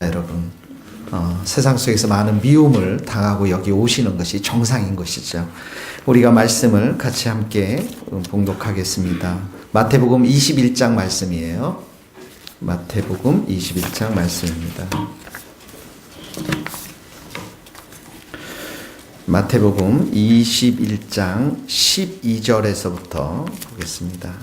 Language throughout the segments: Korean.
여러분, 세상 속에서 많은 미움을 당하고 여기 오시는 것이 정상인 것이죠. 우리가 말씀을 같이 함께 봉독하겠습니다. 마태복음 21장 말씀이에요. 마태복음 21장 말씀입니다. 마태복음 21장 12절에서부터 보겠습니다.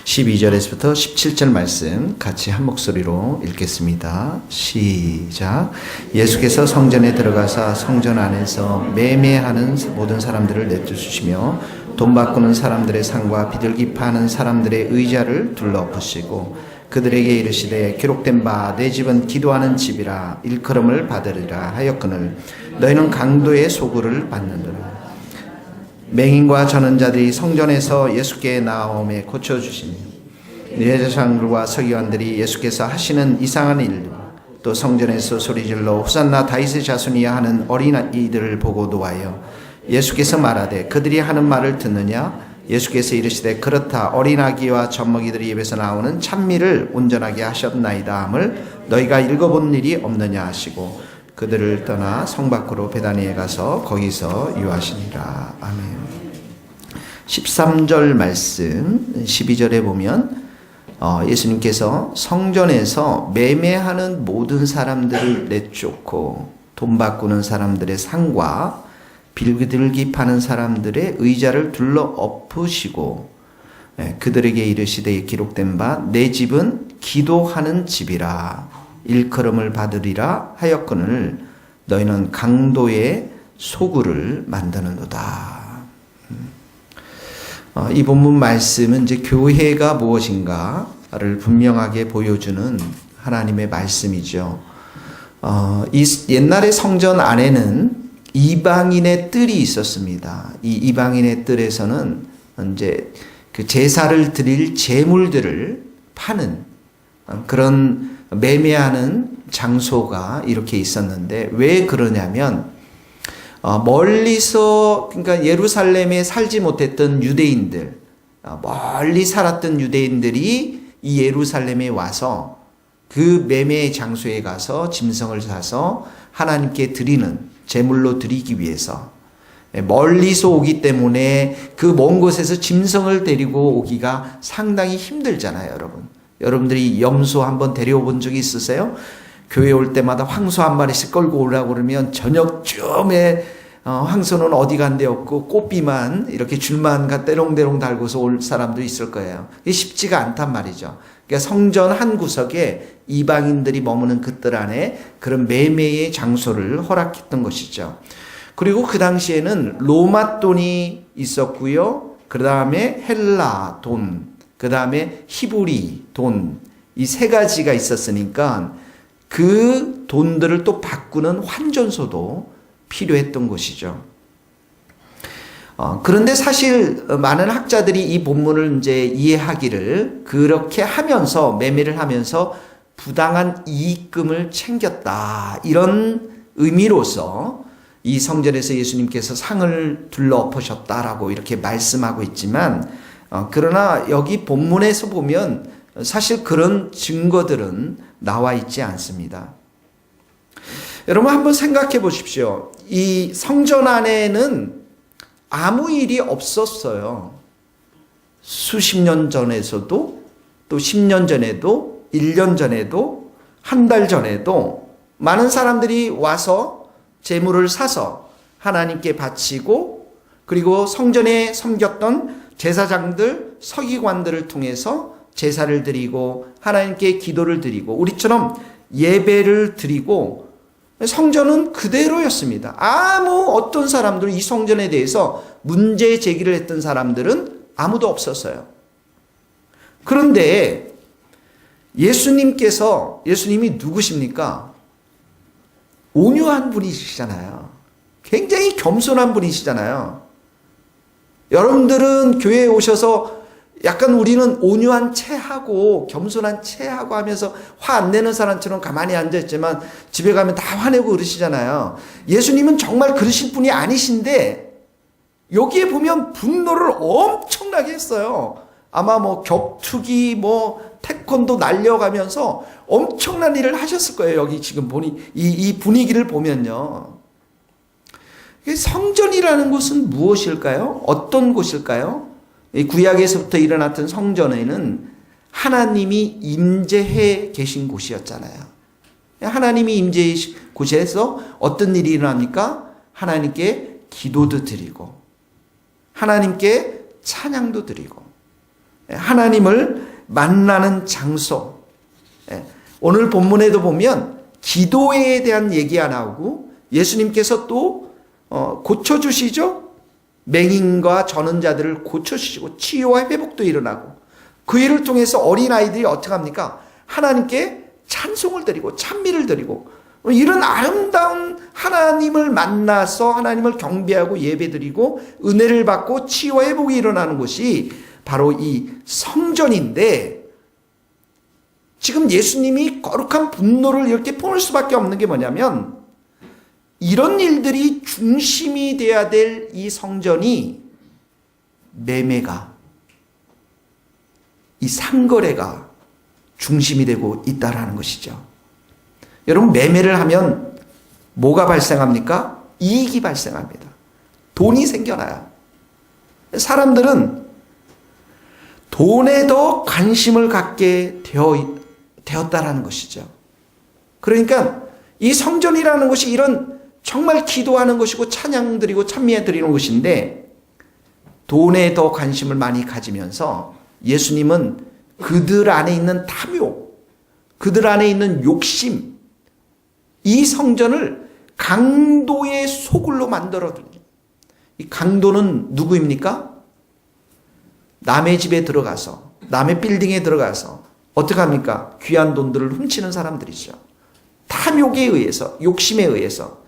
12절에서부터 17절 말씀 같이 한 목소리로 읽겠습니다. 시작. 예수께서 성전에 들어가사 성전 안에서 매매하는 모든 사람들을 내쫓으시며 돈 바꾸는 사람들의 상과 비둘기 파는 사람들의 의자를 둘러엎으시고 그들에게 이르시되 기록된 바 내 집은 기도하는 집이라 일컬음을 받으리라 하였거늘 너희는 강도의 소굴을 받는도다. 맹인과 전원자들이 성전에서 예수께 나옴에 고쳐주시며 예제장들과 서기관들이 예수께서 하시는 이상한 일 또 성전에서 소리질러 호산나 다윗의 자손이야 하는 어린아이들을 보고 노하여 예수께서 말하되 그들이 하는 말을 듣느냐. 예수께서 이르시되 그렇다. 어린아기와 젖먹이들이 입에서 나오는 찬미를 온전하게 하셨나이다 함을 너희가 읽어본 일이 없느냐 하시고 그들을 떠나 성 밖으로 베다니에 가서 거기서 유하시니라. 아멘. 13절 말씀 12절에 보면 예수님께서 성전에서 매매하는 모든 사람들을 내쫓고 돈 바꾸는 사람들의 상과 비둘기 파는 사람들의 의자를 둘러 엎으시고 그들에게 이르시되 기록된 바 내 집은 기도하는 집이라 일컬음을 받으리라 하였거늘 너희는 강도의 소굴을 만드는도다. 이 본문 말씀은 이제 교회가 무엇인가를 분명하게 보여주는 하나님의 말씀이죠. 이 옛날의 성전 안에는 이방인의 뜰이 있었습니다. 이 이방인의 뜰에서는 이제 그 제사를 드릴 제물들을 파는 그런 매매하는 장소가 이렇게 있었는데 왜 그러냐면 멀리서 그러니까 예루살렘에 살지 못했던 유대인들 멀리 살았던 유대인들이 이 예루살렘에 와서 그 매매 장소에 가서 짐승을 사서 하나님께 드리는 제물로 드리기 위해서 멀리서 오기 때문에 그 먼 곳에서 짐승을 데리고 오기가 상당히 힘들잖아요, 여러분. 여러분들이 염소 한번 데려본 적이 있으세요? 교회 올 때마다 황소 한 마리씩 끌고 오려고 그러면 저녁쯤에 황소는 어디 간 데 없고 꽃비만 이렇게 줄만 대롱대롱 달고서 올 사람도 있을 거예요. 이게 쉽지가 않단 말이죠. 그러니까 성전 한 구석에 이방인들이 머무는 그 뜰 안에 그런 매매의 장소를 허락했던 것이죠. 그리고 그 당시에는 로마 돈이 있었고요. 그 다음에 헬라 돈, 그 다음에 히브리 돈, 이 세 가지가 있었으니까 그 돈들을 또 바꾸는 환전소도 필요했던 것이죠. 그런데 사실 많은 학자들이 이 본문을 이제 이해하기를 그렇게 하면서 매매를 하면서 부당한 이익금을 챙겼다 이런 의미로서 이 성전에서 예수님께서 상을 둘러엎으셨다라고 이렇게 말씀하고 있지만 그러나 여기 본문에서 보면 사실 그런 증거들은 나와 있지 않습니다. 여러분 한번 생각해 보십시오. 이 성전 안에는 아무 일이 없었어요. 수십 년 전에서도 또 10년 전에도 1년 전에도 한 달 전에도 많은 사람들이 와서 제물을 사서 하나님께 바치고 그리고 성전에 섬겼던 제사장들, 서기관들을 통해서 제사를 드리고 하나님께 기도를 드리고 우리처럼 예배를 드리고 성전은 그대로였습니다. 아무 어떤 사람들은 이 성전에 대해서 문제 제기를 했던 사람들은 아무도 없었어요. 그런데 예수님이 누구십니까? 온유한 분이시잖아요. 굉장히 겸손한 분이시잖아요. 여러분들은 교회에 오셔서 약간 우리는 온유한 체하고 겸손한 체하고 하면서 화 안 내는 사람처럼 가만히 앉아있지만 집에 가면 다 화내고 그러시잖아요. 예수님은 정말 그러실 분이 아니신데 여기에 보면 분노를 엄청나게 했어요. 아마 뭐 격투기 뭐 태권도 날려가면서 엄청난 일을 하셨을 거예요. 여기 지금 보니 이 분위기를 보면요. 성전이라는 곳은 무엇일까요? 어떤 곳일까요? 이 구약에서부터 일어났던 성전에는 하나님이 임재해 계신 곳이었잖아요. 하나님이 임재해 곳에서 어떤 일이 일어납니까? 하나님께 기도도 드리고 하나님께 찬양도 드리고 하나님을 만나는 장소. 오늘 본문에도 보면 기도에 대한 얘기가 나오고 예수님께서 또 고쳐주시죠. 맹인과 전원 자들을 고쳐주시고 치유와 회복도 일어나고 그 일을 통해서 어린아이들이 어떻게 합니까? 하나님께 찬송을 드리고 찬미를 드리고 이런 아름다운 하나님을 만나서 하나님을 경배하고 예배드리고 은혜를 받고 치유와 회복이 일어나는 곳이 바로 이 성전인데 지금 예수님이 거룩한 분노를 이렇게 품을 수밖에 없는 게 뭐냐면 이런 일들이 중심이 돼야 될 이 성전이 매매가 이 상거래가 중심이 되고 있다라는 것이죠. 여러분 매매를 하면 뭐가 발생합니까? 이익이 발생합니다. 돈이 생겨나요. 사람들은 돈에 더 관심을 갖게 되었다라는 것이죠. 그러니까 이 성전이라는 곳이 이런 정말 기도하는 곳이고 찬양 드리고 찬미해 드리는 곳인데 돈에 더 관심을 많이 가지면서 예수님은 그들 안에 있는 탐욕, 그들 안에 있는 욕심, 이 성전을 강도의 소굴로 만들어둔. 이 강도는 누구입니까? 남의 집에 들어가서 남의 빌딩에 들어가서 어떻게 합니까? 귀한 돈들을 훔치는 사람들이죠. 탐욕에 의해서 욕심에 의해서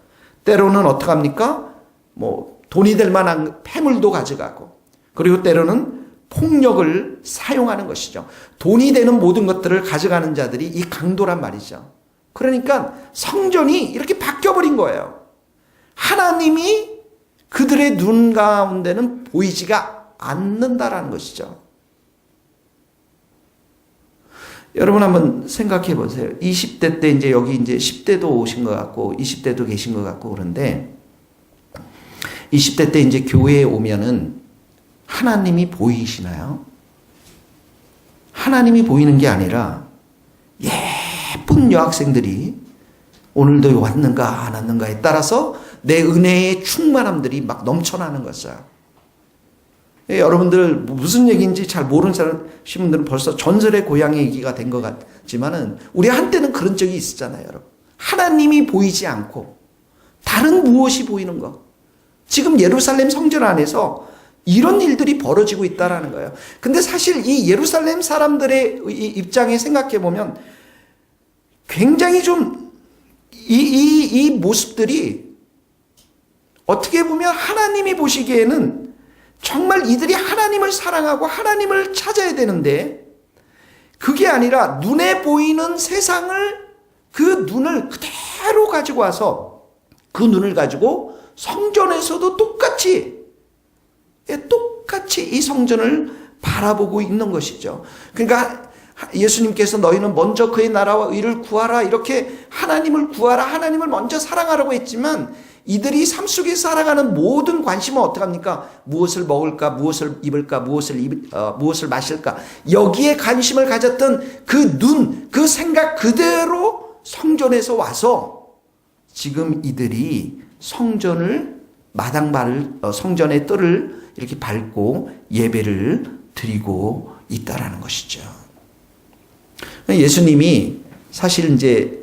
때로는 어떻게 합니까? 뭐 돈이 될 만한 폐물도 가져가고 그리고 때로는 폭력을 사용하는 것이죠. 돈이 되는 모든 것들을 가져가는 자들이 이 강도란 말이죠. 그러니까 성전이 이렇게 바뀌어버린 거예요. 하나님이 그들의 눈 가운데는 보이지가 않는다라는 것이죠. 여러분 한번 생각해 보세요. 20대 때 이제 여기 이제 10대도 오신 것 같고 20대도 계신 것 같고 그런데 20대 때 이제 교회에 오면은 하나님이 보이시나요? 하나님이 보이는 게 아니라 예쁜 여학생들이 오늘도 왔는가 안 왔는가에 따라서 내 은혜의 충만함들이 막 넘쳐나는 거죠. 여러분들 무슨 얘기인지 잘 모르는 분들은 벌써 전설의 고향의 얘기가 된 것 같지만은 우리 한때는 그런 적이 있었잖아요, 여러분. 하나님이 보이지 않고 다른 무엇이 보이는 것. 지금 예루살렘 성전 안에서 이런 일들이 벌어지고 있다라는 거예요. 근데 사실 이 예루살렘 사람들의 입장에 생각해 보면 굉장히 좀 이 모습들이 어떻게 보면 하나님이 보시기에는 정말 이들이 하나님을 사랑하고 하나님을 찾아야 되는데 그게 아니라 눈에 보이는 세상을 그 눈을 그대로 가지고 와서 그 눈을 가지고 성전에서도 똑같이 이 성전을 바라보고 있는 것이죠. 그러니까 예수님께서 너희는 먼저 그의 나라와 의를 구하라 이렇게 하나님을 구하라 하나님을 먼저 사랑하라고 했지만 이들이 삶 속에 살아가는 모든 관심은 어떡합니까? 무엇을 먹을까? 무엇을 입을까? 무엇을 마실까? 여기에 관심을 가졌던 그 눈, 그 생각 그대로 성전에서 와서 지금 이들이 성전의 뜰을 이렇게 밟고 예배를 드리고 있다라는 것이죠. 예수님이 사실 이제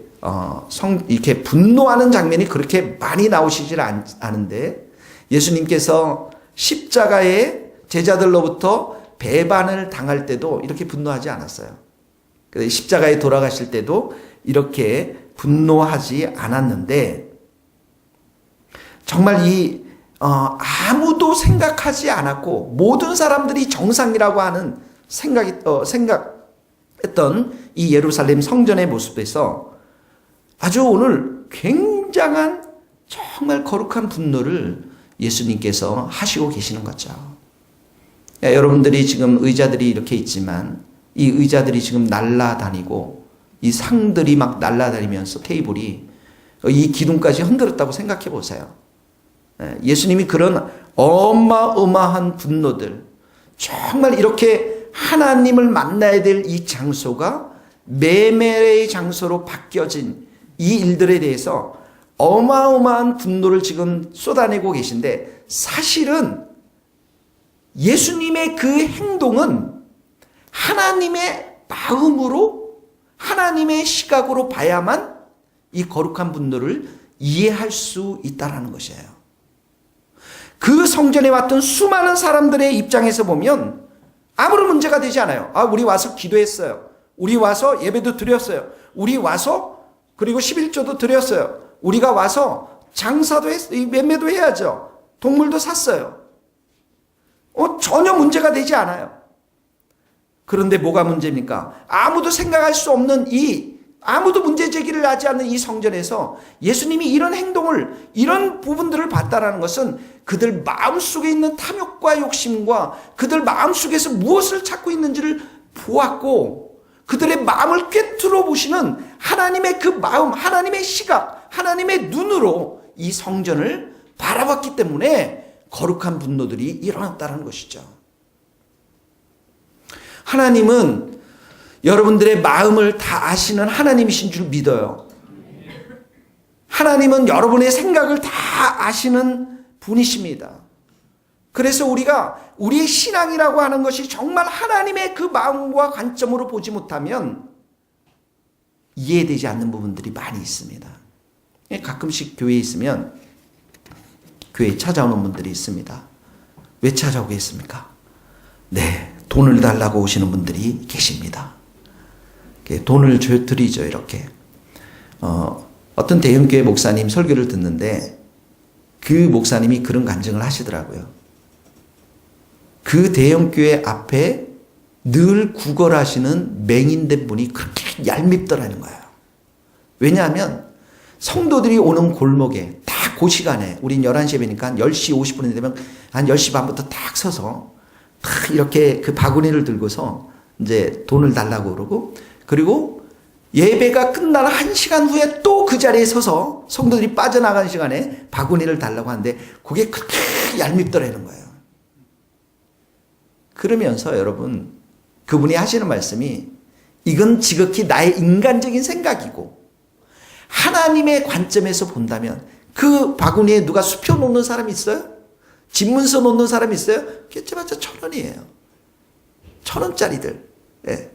이렇게 분노하는 장면이 그렇게 많이 나오시질 않은데 예수님께서 십자가에 제자들로부터 배반을 당할 때도 이렇게 분노하지 않았어요. 십자가에 돌아가실 때도 이렇게 분노하지 않았는데 정말 아무도 생각하지 않았고 모든 사람들이 정상이라고 하는 생각했던 이 예루살렘 성전의 모습에서 아주 오늘 굉장한 정말 거룩한 분노를 예수님께서 하시고 계시는 거죠. 여러분들이 지금 의자들이 이렇게 있지만 이 의자들이 지금 날아다니고 이 상들이 막 날아다니면서 테이블이 이 기둥까지 흔들었다고 생각해 보세요. 예수님이 그런 어마어마한 분노들, 정말 이렇게 하나님을 만나야 될 이 장소가 매매의 장소로 바뀌어진 이 일들에 대해서 어마어마한 분노를 지금 쏟아내고 계신데, 사실은 예수님의 그 행동은 하나님의 마음으로, 하나님의 시각으로 봐야만 이 거룩한 분노를 이해할 수 있다는 것이에요. 그 성전에 왔던 수많은 사람들의 입장에서 보면 아무런 문제가 되지 않아요. 우리 와서 기도했어요. 우리 와서 예배도 드렸어요. 우리 와서 그리고 11조도 드렸어요. 우리가 와서 장사도 매매도 해야죠. 동물도 샀어요. 전혀 문제가 되지 않아요. 그런데 뭐가 문제입니까? 아무도 생각할 수 없는 아무도 문제 제기를 하지 않는 이 성전에서 예수님이 이런 행동을, 이런 부분들을 봤다라는 것은 그들 마음속에 있는 탐욕과 욕심과 그들 마음속에서 무엇을 찾고 있는지를 보았고, 그들의 마음을 꿰뚫어 보시는 하나님의 그 마음, 하나님의 시각, 하나님의 눈으로 이 성전을 바라봤기 때문에 거룩한 분노들이 일어났다는 것이죠. 하나님은 여러분들의 마음을 다 아시는 하나님이신 줄 믿어요. 하나님은 여러분의 생각을 다 아시는 분이십니다. 그래서 우리의 신앙이라고 하는 것이 정말 하나님의 그 마음과 관점으로 보지 못하면 이해되지 않는 부분들이 많이 있습니다. 가끔씩 교회에 있으면 교회에 찾아오는 분들이 있습니다. 왜 찾아오겠습니까? 네, 돈을 달라고 오시는 분들이 계십니다. 돈을 드리죠, 이렇게. 어떤 대형교회 목사님 설교를 듣는데 그 목사님이 그런 간증을 하시더라고요. 그 대형교회 앞에 늘 구걸하시는 맹인된 분이 그렇게 얄밉더라는 거예요. 왜냐하면 성도들이 오는 골목에 딱 그 시간에, 우린 11시 예배니까 10시 50분이 되면 한 10시 반부터 딱 서서 딱 이렇게 그 바구니를 들고서 이제 돈을 달라고 그러고, 그리고 예배가 끝나는 1시간 후에 또 그 자리에 서서 성도들이 빠져나가는 시간에 바구니를 달라고 하는데 그게 그렇게 얄밉더라는 거예요. 그러면서 여러분, 그분이 하시는 말씀이, 이건 지극히 나의 인간적인 생각이고 하나님의 관점에서 본다면 그 바구니에 누가 수표 놓는 사람이 있어요? 집문서 놓는 사람이 있어요? 개체봤자 1,000원이에요. 1,000원짜리들. 예.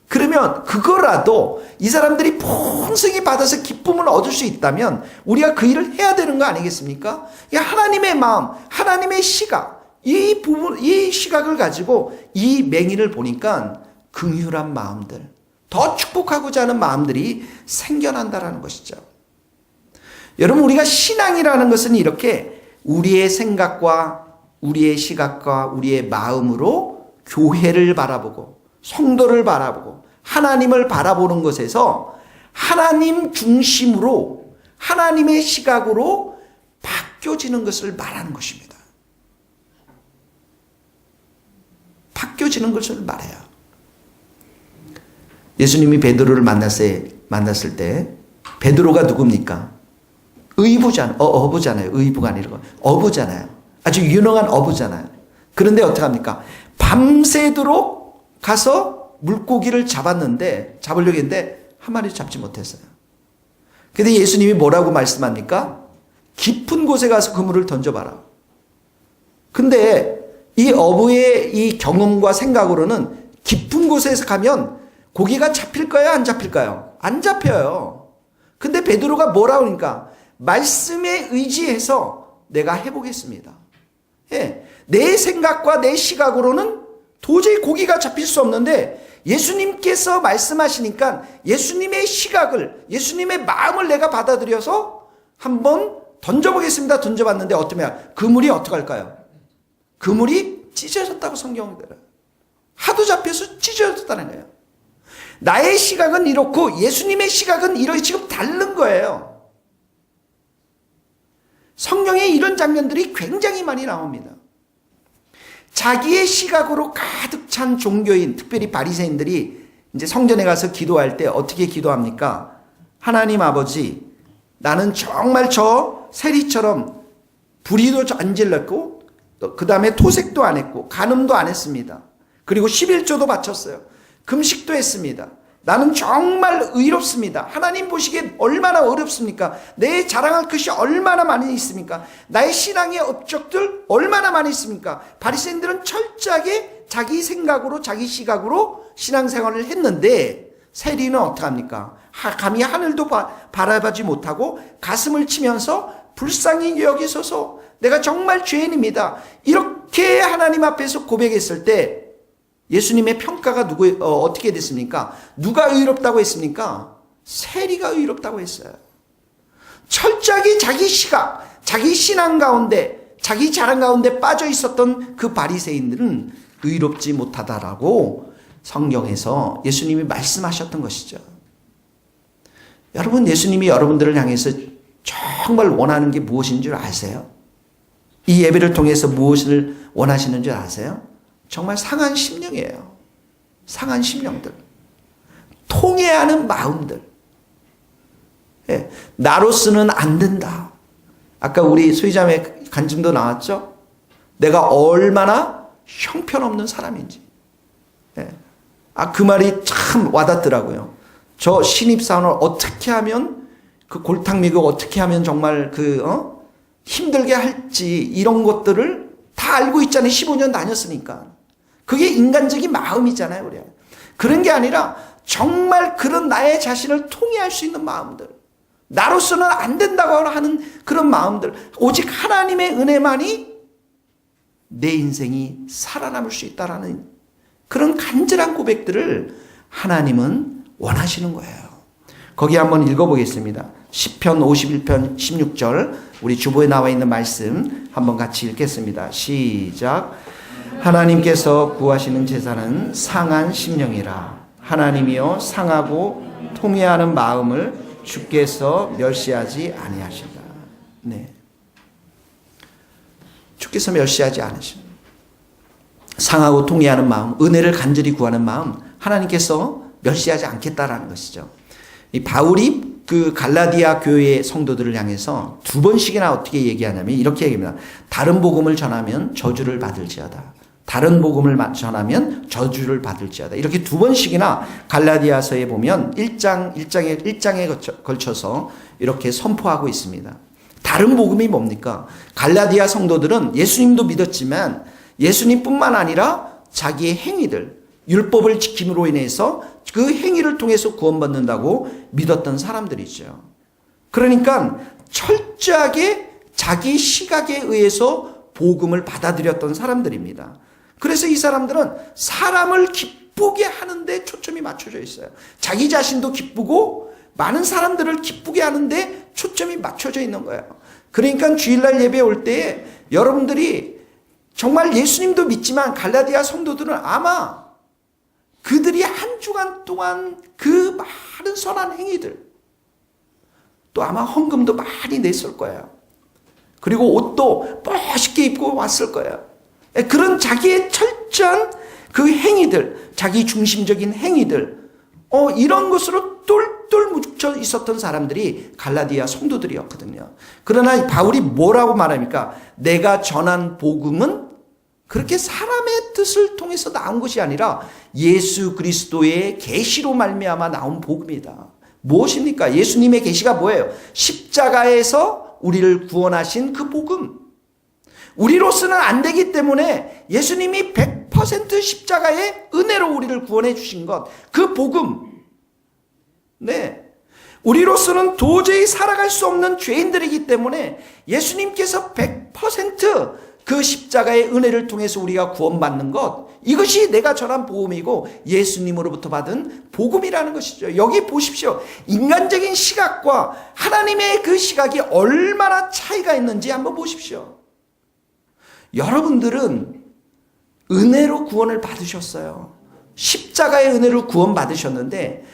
그러면 그거라도 이 사람들이 풍성히 받아서 기쁨을 얻을 수 있다면 우리가 그 일을 해야 되는 거 아니겠습니까? 하나님의 마음, 하나님의 시각, 이 시각을 가지고 이 맹인을 보니까 긍휼한 마음들, 더 축복하고자 하는 마음들이 생겨난다라는 것이죠. 여러분, 우리가 신앙이라는 것은 이렇게 우리의 생각과 우리의 시각과 우리의 마음으로 교회를 바라보고 성도를 바라보고 하나님을 바라보는 것에서 하나님 중심으로, 하나님의 시각으로 바뀌어지는 것을 말하는 것입니다. 바뀌어지는 것을 말해요. 예수님이 베드로를 만났을 때 베드로가 누굽니까? 어부잖아요. 의부가 아니라 어부잖아요. 아주 유능한 어부잖아요. 그런데 어떡합니까? 밤새도록 가서 물고기를 잡으려고 했는데 한 마리 잡지 못했어요. 근데 예수님이 뭐라고 말씀합니까? 깊은 곳에 가서 그물을 던져봐라. 근데 이 어부의 이 경험과 생각으로는 깊은 곳에서 가면 고기가 잡힐까요? 안 잡힐까요? 안 잡혀요. 근데 베드로가 뭐라고 하니까 말씀에 의지해서 내가 해보겠습니다. 예, 내 생각과 내 시각으로는 도저히 고기가 잡힐 수 없는데 예수님께서 말씀하시니까 예수님의 시각을, 예수님의 마음을 내가 받아들여서 한번 던져보겠습니다. 던져봤는데 어떠면 그물이 어떡할까요? 그물이 찢어졌다고 성경은 들어요. 하도 잡혀서 찢어졌다는 거예요. 나의 시각은 이렇고 예수님의 시각은 이렇게 지금 다른 거예요. 성경에 이런 장면들이 굉장히 많이 나옵니다. 자기의 시각으로 가득 찬 종교인, 특별히 바리새인들이 이제 성전에 가서 기도할 때 어떻게 기도합니까? 하나님 아버지, 나는 정말 저 세리처럼 불의도 안 질렀고, 그 다음에 토색도 안 했고, 간음도 안 했습니다. 그리고 11조도 바쳤어요. 금식도 했습니다. 나는 정말 의롭습니다. 하나님 보시기에 얼마나 어렵습니까? 내 자랑할 것이 얼마나 많이 있습니까? 나의 신앙의 업적들 얼마나 많이 있습니까? 바리새인들은 철저하게 자기 생각으로, 자기 시각으로 신앙생활을 했는데, 세리는 어떡합니까? 감히 하늘도 바라보지 못하고 가슴을 치면서 불쌍히 여기소서, 내가 정말 죄인입니다, 이렇게 하나님 앞에서 고백했을 때 예수님의 평가가 어떻게 됐습니까? 누가 의롭다고 했습니까? 세리가 의롭다고 했어요. 철저하게 자기 시각, 자기 신앙 가운데, 자기 자랑 가운데 빠져 있었던 그 바리새인들은 의롭지 못하다라고 성경에서 예수님이 말씀하셨던 것이죠. 여러분, 예수님이 여러분들을 향해서 정말 원하는 게 무엇인 줄 아세요? 이 예배를 통해서 무엇을 원하시는 줄 아세요? 정말 상한 심령이에요. 상한 심령들. 통회하는 마음들. 예, 나로서는 안 된다. 아까 우리 소희자매 간증도 나왔죠? 내가 얼마나 형편없는 사람인지. 예. 그 말이 참 와닿더라고요. 저 신입사원을 어떻게 하면, 그 골탕 미국 어떻게 하면 정말 힘들게 할지, 이런 것들을 다 알고 있잖아요. 15년 다녔으니까. 그게 인간적인 마음이잖아요. 그래요. 그런 게 아니라 정말 그런 나의 자신을 통회할 수 있는 마음들, 나로서는 안 된다고 하는 그런 마음들, 오직 하나님의 은혜만이 내 인생이 살아남을 수 있다라는 그런 간절한 고백들을 하나님은 원하시는 거예요. 거기 한번 읽어보겠습니다. 시편 51편 16절, 우리 주보에 나와 있는 말씀 한번 같이 읽겠습니다. 시작. 하나님께서 구하시는 제사는 상한 심령이라. 하나님이여, 상하고 통회하는 마음을 주께서 멸시하지 아니하신다. 네, 주께서 멸시하지 않으십니다. 상하고 통회하는 마음, 은혜를 간절히 구하는 마음, 하나님께서 멸시하지 않겠다라는 것이죠. 이 바울이 그 갈라디아 교회의 성도들을 향해서 두 번씩이나 어떻게 얘기하냐면 이렇게 얘기합니다. 다른 복음을 전하면 저주를 받을지어다. 다른 복음을 전하면 저주를 받을지어다. 이렇게 두 번씩이나 갈라디아서에 보면 1장에 걸쳐서 이렇게 선포하고 있습니다. 다른 복음이 뭡니까? 갈라디아 성도들은 예수님도 믿었지만 예수님뿐만 아니라 자기의 행위들, 율법을 지킴으로 인해서 그 행위를 통해서 구원받는다고 믿었던 사람들이죠. 그러니까 철저하게 자기 시각에 의해서 복음을 받아들였던 사람들입니다. 그래서 이 사람들은 사람을 기쁘게 하는데 초점이 맞춰져 있어요. 자기 자신도 기쁘고 많은 사람들을 기쁘게 하는데 초점이 맞춰져 있는 거예요. 그러니까 주일날 예배 올 때에 여러분들이 정말 예수님도 믿지만 갈라디아 성도들은 아마 그들이 한 주간 동안 그 많은 선한 행위들, 또 아마 헌금도 많이 냈을 거예요. 그리고 옷도 멋있게 입고 왔을 거예요. 그런 자기의 철저한 그 행위들, 자기 중심적인 행위들, 이런 것으로 똘똘 묻혀 있었던 사람들이 갈라디아 성도들이었거든요. 그러나 바울이 뭐라고 말합니까? 내가 전한 복음은 그렇게 사람의 뜻을 통해서 나온 것이 아니라 예수 그리스도의 계시로 말미암아 나온 복음이다. 무엇입니까? 예수님의 계시가 뭐예요? 십자가에서 우리를 구원하신 그 복음. 우리로서는 안 되기 때문에 예수님이 100% 십자가의 은혜로 우리를 구원해 주신 것, 그 복음. 네. 우리로서는 도저히 살아갈 수 없는 죄인들이기 때문에 예수님께서 100% 그 십자가의 은혜를 통해서 우리가 구원받는 것, 이것이 내가 전한 복음이고 예수님으로부터 받은 복음이라는 것이죠. 여기 보십시오. 인간적인 시각과 하나님의 그 시각이 얼마나 차이가 있는지 한번 보십시오. 여러분들은 은혜로 구원을 받으셨어요. 십자가의 은혜로 구원받으셨는데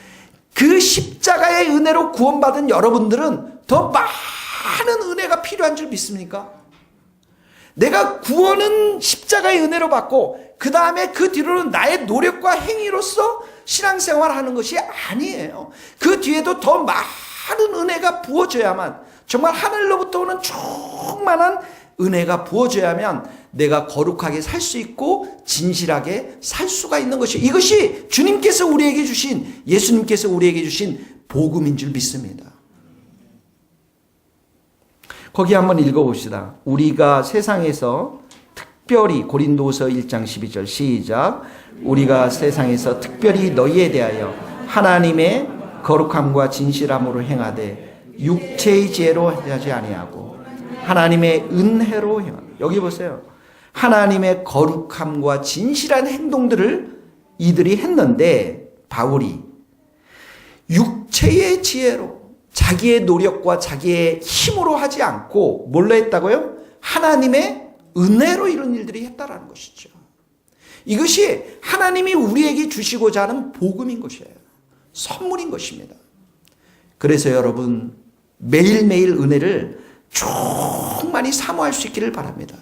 그 십자가의 은혜로 구원받은 여러분들은 더 많은 은혜가 필요한 줄 믿습니까? 내가 구원은 십자가의 은혜로 받고 그 다음에 그 뒤로는 나의 노력과 행위로서 신앙생활하는 것이 아니에요. 그 뒤에도 더 많은 은혜가 부어져야만, 정말 하늘로부터 오는 충만한 은혜가 부어져야만 내가 거룩하게 살 수 있고 진실하게 살 수가 있는 것이, 이것이 주님께서 우리에게 주신, 예수님께서 우리에게 주신 복음인 줄 믿습니다. 거기 한번 읽어봅시다. 우리가 세상에서 특별히, 고린도서 1장 12절 시작. 우리가 세상에서 특별히 너희에 대하여 하나님의 거룩함과 진실함으로 행하되 육체의 지혜로 하지 아니하고 하나님의 은혜로 행하되. 여기 보세요. 하나님의 거룩함과 진실한 행동들을 이들이 했는데, 바울이 육체의 지혜로, 자기의 노력과 자기의 힘으로 하지 않고 뭘로 했다고요? 하나님의 은혜로 이런 일들이 했다라는 것이죠. 이것이 하나님이 우리에게 주시고자 하는 복음인 것이에요. 선물인 것입니다. 그래서 여러분, 매일매일 은혜를 충만히 사모할 수 있기를 바랍니다.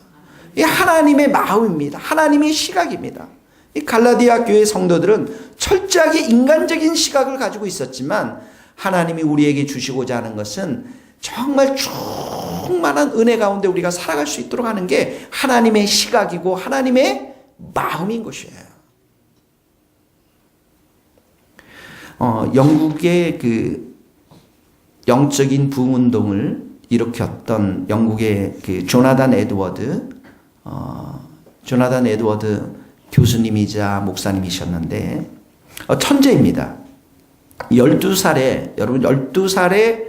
이 하나님의 마음입니다. 하나님의 시각입니다. 이 갈라디아 교회 성도들은 철저하게 인간적인 시각을 가지고 있었지만, 하나님이 우리에게 주시고자 하는 것은 정말 충만한 은혜 가운데 우리가 살아갈 수 있도록 하는 게 하나님의 시각이고 하나님의 마음인 것이에요. 영국의 그 영적인 부흥운동을 일으켰던 영국의 그 조나단 에드워드 교수님이자 목사님이셨는데, 천재입니다. 12살에, 여러분 12살에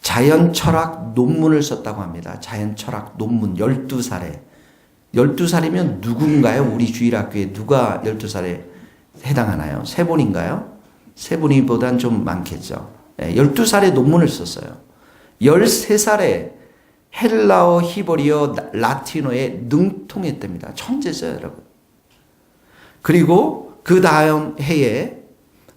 자연철학 논문을 썼다고 합니다. 자연철학 논문 12살에. 12살이면 누군가요? 우리 주일학교에 누가 12살에 해당하나요? 세 분인가요? 세 분이보단 좀 많겠죠. 12살에 논문을 썼어요. 13살에 헬라어, 히브리어, 라틴어에 능통했답니다. 천재죠, 여러분. 그리고 그 다음 해에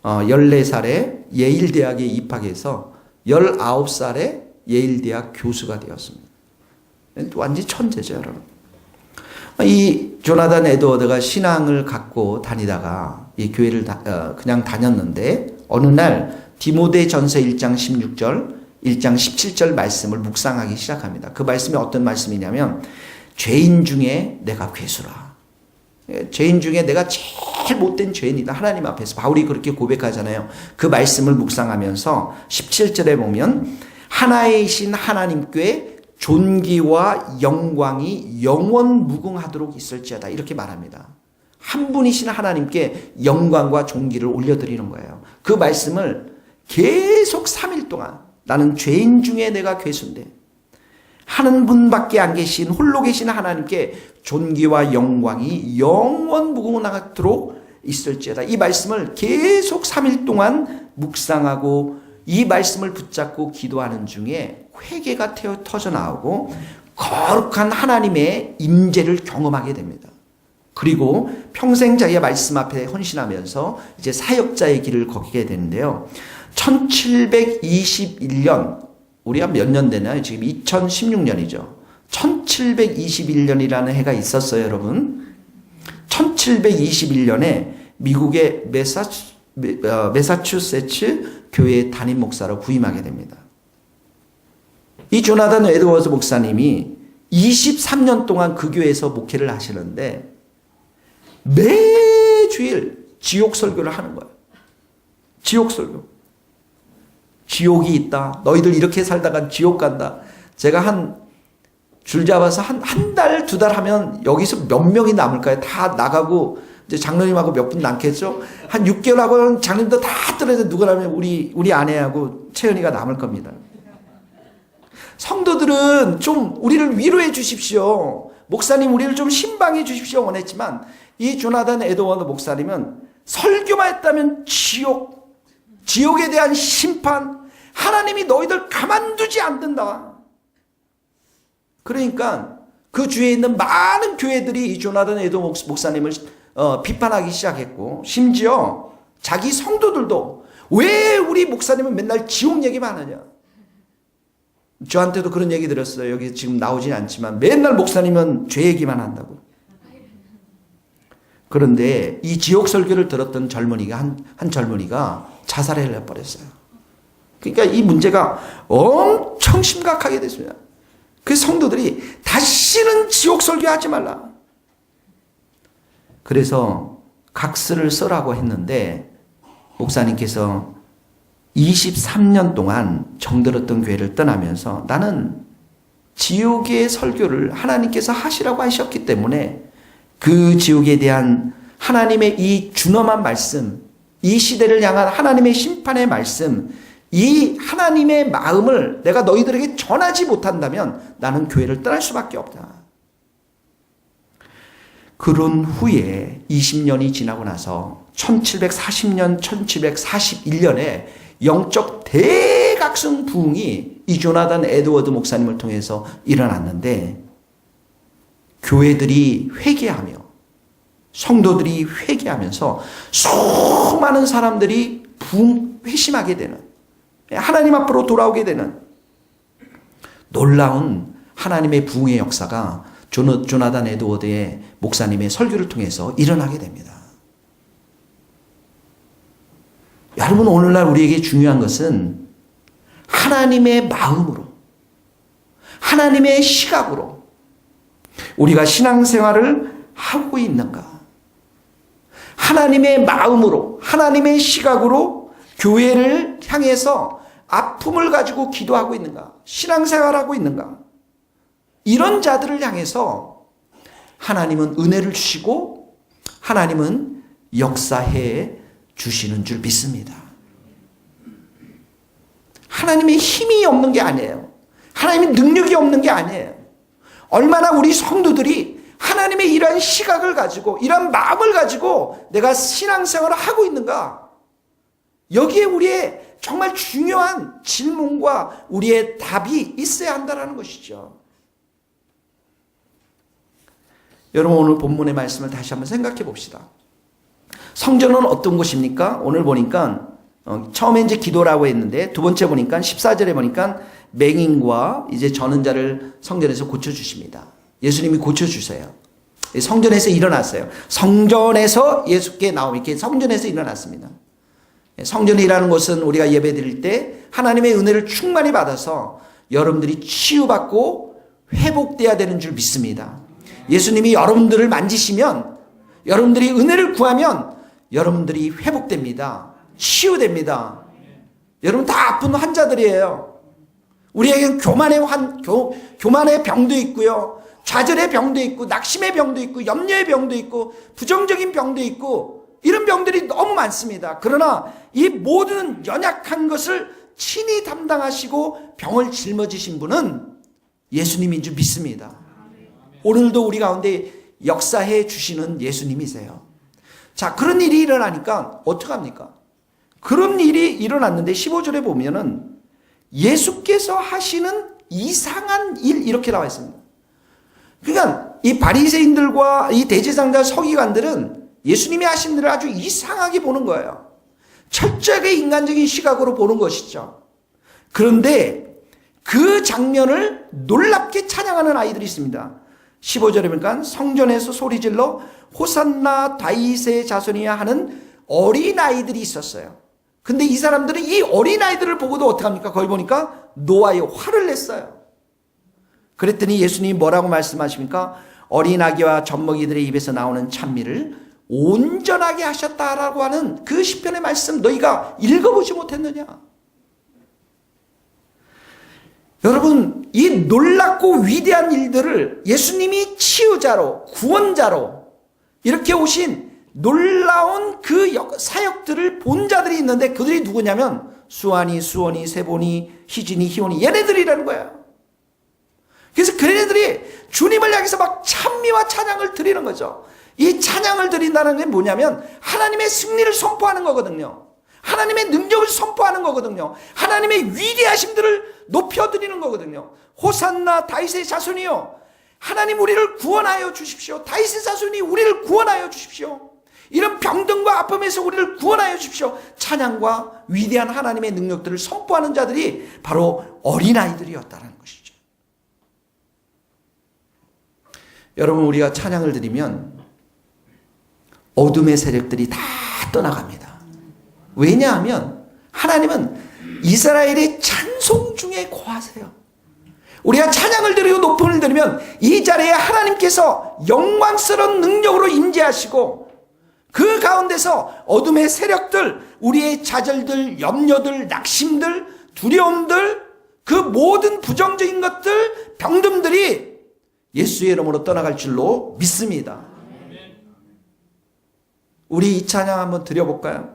14살에 예일대학에 입학해서 19살에 예일대학 교수가 되었습니다. 완전 천재죠, 여러분. 이 조나단 에드워드가 신앙을 갖고 다니다가 이 교회를 그냥 다녔는데, 어느 날 디모데전서 1장 16절, 1장 17절 말씀을 묵상하기 시작합니다. 그 말씀이 어떤 말씀이냐면, 죄인 중에 내가 괴수라. 죄인 중에 내가 제일 못된 죄인이다. 하나님 앞에서 바울이 그렇게 고백하잖아요. 그 말씀을 묵상하면서 17절에 보면, 하나이신 하나님께 존귀와 영광이 영원 무궁하도록 있을지어다, 이렇게 말합니다. 한 분이신 하나님께 영광과 존귀를 올려드리는 거예요. 그 말씀을 계속 3일 동안, 나는 죄인 중에 내가 괴수인데 하는 분밖에 안 계신, 홀로 계신 하나님께 존귀와 영광이 영원 무궁하도록 있을지어다, 이 말씀을 계속 3일 동안 묵상하고 이 말씀을 붙잡고 기도하는 중에 회개가 터져 나오고 거룩한 하나님의 임재를 경험하게 됩니다. 그리고 평생 자기의 말씀 앞에 헌신하면서 이제 사역자의 길을 걷게 되는데요. 1721년, 우리가 몇 년 되나요? 지금 2016년이죠. 1721년이라는 해가 있었어요, 여러분. 1721년에 미국의 매사추세츠 교회의 담임 목사로 부임하게 됩니다. 이 조나단 에드워드 목사님이 23년 동안 그 교회에서 목회를 하시는데 매주일 지옥 설교를 하는 거예요. 지옥 설교. 지옥이 있다. 너희들 이렇게 살다가 지옥 간다. 제가 줄 잡아서 한 달, 2달 하면 여기서 몇 명이 남을까요? 다 나가고, 이제 장로님하고 몇 분 남겠죠? 한 6개월 하고 장로님도 다 떨어져 누구라면 우리 아내하고 채연이가 남을 겁니다. 성도들은 좀 우리를 위로해 주십시오. 목사님, 우리를 좀 신방해 주십시오. 원했지만, 이 조나단 에드워드 목사님은 설교만 했다면 지옥에 대한 심판, 하나님이 너희들 가만두지 않는다. 그러니까 그 주위에 있는 많은 교회들이 이 조나단 에드워드 목사님을 비판하기 시작했고, 심지어 자기 성도들도 왜 우리 목사님은 맨날 지옥 얘기만 하냐, 저한테도 그런 얘기 들었어요. 여기 지금 나오진 않지만 맨날 목사님은 죄 얘기만 한다고. 그런데 이 지옥 설교를 들었던 젊은이가 한 젊은이가 자살을 해버렸어요. 그러니까 이 문제가 엄청 심각하게 됐습니다. 그 성도들이 다시는 지옥 설교하지 말라. 그래서 각서를 써라고 했는데 목사님께서 23년 동안 정들었던 교회를 떠나면서 나는 지옥의 설교를 하나님께서 하시라고 하셨기 때문에 그 지옥에 대한 하나님의 이 준엄한 말씀, 이 시대를 향한 하나님의 심판의 말씀, 이 하나님의 마음을 내가 너희들에게 전하지 못한다면 나는 교회를 떠날 수밖에 없다. 그런 후에 20년이 지나고 나서 1740년, 1741년에 영적 대각성 부흥이 이 조나단 에드워드 목사님을 통해서 일어났는데 교회들이 회개하며 성도들이 회개하면서 수많은 사람들이 회심하게 되는, 하나님 앞으로 돌아오게 되는 놀라운 하나님의 부흥의 역사가 조나단 에드워드의 목사님의 설교를 통해서 일어나게 됩니다. 여러분, 오늘날 우리에게 중요한 것은 하나님의 마음으로, 하나님의 시각으로 우리가 신앙생활을 하고 있는가? 하나님의 마음으로, 하나님의 시각으로 교회를 향해서 아픔을 가지고 기도하고 있는가? 신앙생활하고 있는가? 이런 자들을 향해서 하나님은 은혜를 주시고 하나님은 역사해 주시는 줄 믿습니다. 하나님의 힘이 없는 게 아니에요. 하나님의 능력이 없는 게 아니에요. 얼마나 우리 성도들이 하나님의 이러한 시각을 가지고 이러한 마음을 가지고 내가 신앙생활을 하고 있는가? 여기에 우리의 정말 중요한 질문과 우리의 답이 있어야 한다는 것이죠. 여러분, 오늘 본문의 말씀을 다시 한번 생각해 봅시다. 성전은 어떤 곳입니까? 오늘 보니까 처음에 이제 기도라고 했는데 두 번째 보니까 14절에 보니까 맹인과 이제 저는 자를 성전에서 고쳐주십니다. 예수님이 고쳐주세요. 성전에서 일어났어요. 성전에서 예수께 나오면 이렇게 성전에서 일어났습니다. 성전에 일하는 곳은 우리가 예배 드릴 때 하나님의 은혜를 충만히 받아서 여러분들이 치유받고 회복돼야 되는 줄 믿습니다. 예수님이 여러분들을 만지시면, 여러분들이 은혜를 구하면 여러분들이 회복됩니다. 치유됩니다. 여러분 다 아픈 환자들이에요. 우리에게는 교만의 병도 있고요, 좌절의 병도 있고, 낙심의 병도 있고, 염려의 병도 있고, 부정적인 병도 있고, 이런 병들이 너무 많습니다. 그러나 이 모든 연약한 것을 친히 담당하시고 병을 짊어지신 분은 예수님인 줄 믿습니다. 오늘도 우리 가운데 역사해 주시는 예수님이세요. 자, 그런 일이 일어나니까 어떡합니까? 그런 일이 일어났는데 15절에 보면은 예수께서 하시는 이상한 일, 이렇게 나와 있습니다. 그러니까 이 바리새인들과 이 대제사장과 서기관들은 예수님이 하신 일을 아주 이상하게 보는 거예요. 철저하게 인간적인 시각으로 보는 것이죠. 그런데 그 장면을 놀랍게 찬양하는 아이들이 있습니다. 15절에 보니까 성전에서 소리질러 호산나 다윗의 자손이야 하는 어린아이들이 있었어요. 근데 이 사람들은 이 어린아이들을 보고도 어떡합니까? 거기 보니까 노하여 화를 냈어요. 그랬더니 예수님이 뭐라고 말씀하십니까? 어린아기와 젖먹이들의 입에서 나오는 찬미를 온전하게 하셨다라고 하는 그 시편의 말씀 너희가 읽어보지 못했느냐? 여러분, 이 놀랍고 위대한 일들을 예수님이 치유자로, 구원자로 이렇게 오신 놀라운 그 사역들을 본 자들이 있는데 그들이 누구냐면 수아니, 수원이, 세보니, 희진이, 희원이, 얘네들이라는 거예요. 그래서 그네들이 주님을 향해서 막 찬미와 찬양을 드리는 거죠. 이 찬양을 드린다는 게 뭐냐면 하나님의 승리를 선포하는 거거든요. 하나님의 능력을 선포하는 거거든요. 하나님의 위대하심들을 높여드리는 거거든요. 호산나 다윗의 자손이요, 하나님 우리를 구원하여 주십시오. 다윗의 자손이 우리를 구원하여 주십시오. 이런 병든과 아픔에서 우리를 구원하여 주십시오. 찬양과 위대한 하나님의 능력들을 선포하는 자들이 바로 어린아이들이었다는 것이죠. 여러분, 우리가 찬양을 드리면 어둠의 세력들이 다 떠나갑니다. 왜냐하면 하나님은 이스라엘의 찬송 중에 거하세요. 우리가 찬양을 드리고 높음을 드리면 이 자리에 하나님께서 영광스러운 능력으로 임재하시고 그 가운데서 어둠의 세력들, 우리의 좌절들, 염려들, 낙심들, 두려움들, 그 모든 부정적인 것들, 병듦들이 예수의 이름으로 떠나갈 줄로 믿습니다. 우리 이 찬양 한번 드려볼까요?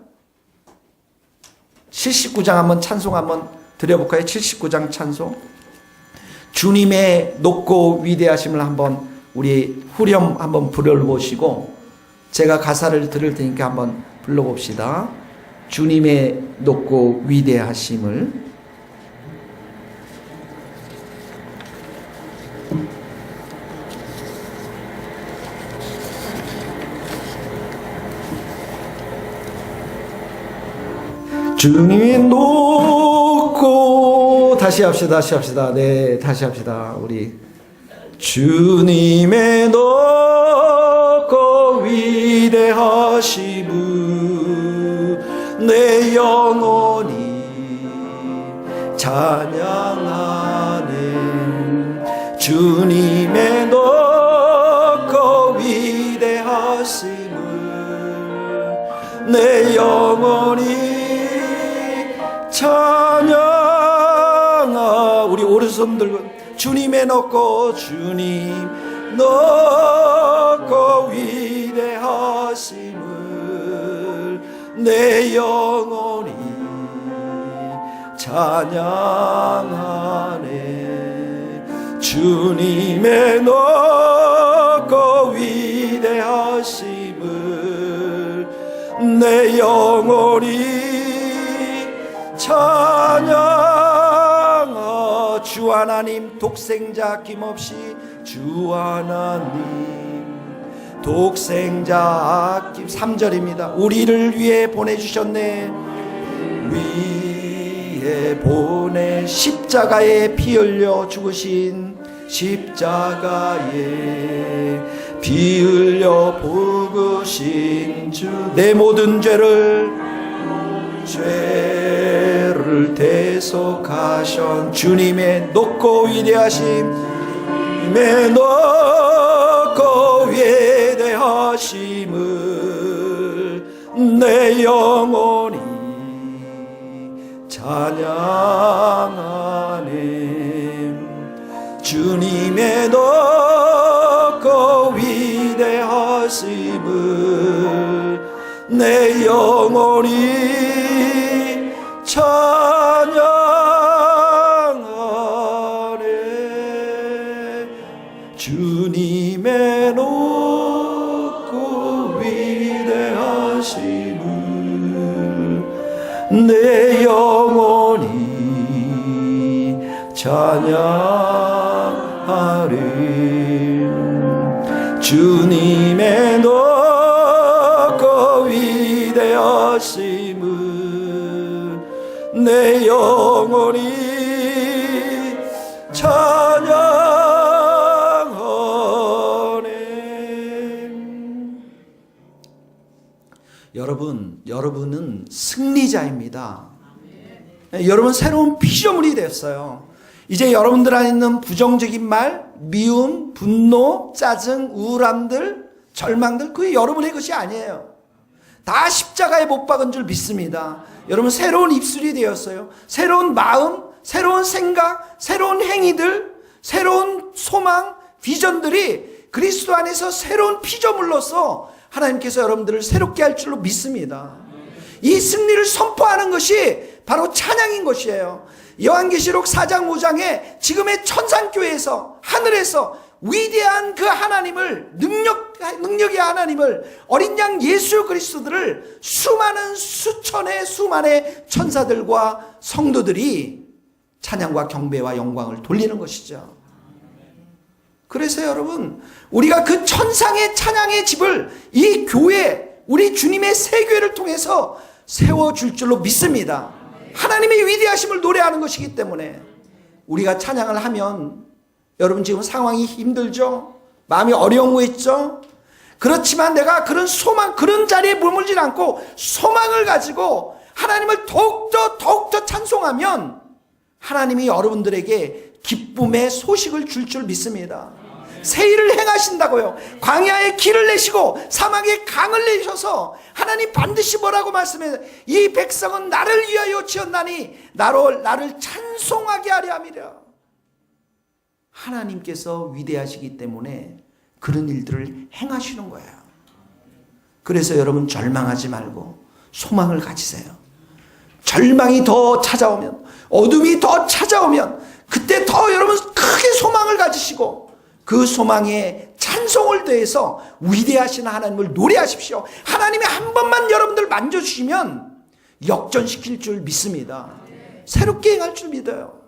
79장 한번 찬송 한번 드려볼까요? 79장 찬송. 주님의 높고 위대하심을 한번 우리 후렴 한번 불러보시고 제가 가사를 들을 테니까 한번 불러봅시다. 주님의 높고 위대하심을. 주님이 높고 다시 합시다. 네, 다시 합시다. 우리 주님의 높고 위대하심을 내 영혼이 찬양하네. 주님의 높고 위대하심을 내 영혼이 찬양하. 우리 오른손 들고 주님의 높고 주님 높고 위대하심을 내 영혼이 찬양하네. 주님의 높고 위대하심을 내 영혼이 찬양하. 주 하나님 독생자 아낌없이 주 하나님 독생자 아낌. 3절입니다. 우리를 위해 보내주셨네. 위에 보내 십자가에 피 흘려 죽으신 십자가에 피 흘려 부으신 주 내 모든 죄를 대속하신 주님의 높고 위대하심 주님의 높고 위대하심을 내 영혼이 찬양하네. 주님의 높고 위대하심을 내 영혼이 찬양하네. 주님의 높고 위대하심을 내 영혼이 찬양하리. 주님의 높고 위대하심을 내 영혼이 찬양하네. 여러분은 승리자입니다. 여러분 새로운 피조물이 되었어요. 이제 여러분들 안에 있는 부정적인 말, 미움, 분노, 짜증, 우울함들, 절망들, 그게 여러분의 것이 아니에요. 다 십자가에 못 박은 줄 믿습니다. 여러분 새로운 입술이 되었어요. 새로운 마음, 새로운 생각, 새로운 행위들, 새로운 소망, 비전들이 그리스도 안에서 새로운 피조물로서 하나님께서 여러분들을 새롭게 할 줄로 믿습니다. 이 승리를 선포하는 것이 바로 찬양인 것이에요. 요한계시록 4장 5장에 지금의 천상교회에서 하늘에서 위대한 그 하나님을 능력의 하나님을 어린 양 예수 그리스도들을 수많은 수천의 수만의 천사들과 성도들이 찬양과 경배와 영광을 돌리는 것이죠. 그래서 여러분 우리가 그 천상의 찬양의 집을 이 교회 우리 주님의 새 교회를 통해서 세워줄 줄로 믿습니다. 하나님의 위대하심을 노래하는 것이기 때문에 우리가 찬양을 하면, 여러분 지금 상황이 힘들죠? 마음이 어려움있죠? 그렇지만 내가 그런 소망, 그런 자리에 머물지 않고 소망을 가지고 하나님을 더욱더 찬송하면 하나님이 여러분들에게 기쁨의 소식을 줄 믿습니다. 새 일을 행하신다고요. 광야에 길을 내시고 사막에 강을 내셔서 하나님 반드시 뭐라고 말씀해요? 이 백성은 나를 위하여 지었나니 나를 찬송하게 하려 함이라. 하나님께서 위대하시기 때문에 그런 일들을 행하시는 거예요. 그래서 여러분 절망하지 말고 소망을 가지세요. 절망이 더 찾아오면, 어둠이 더 찾아오면 그때 더 여러분 크게 소망을 가지시고 그 소망에 찬송을 더해서 위대하신 하나님을 노래하십시오. 하나님이 한 번만 여러분들 만져주시면 역전시킬 줄 믿습니다. 새롭게 행할 줄 믿어요.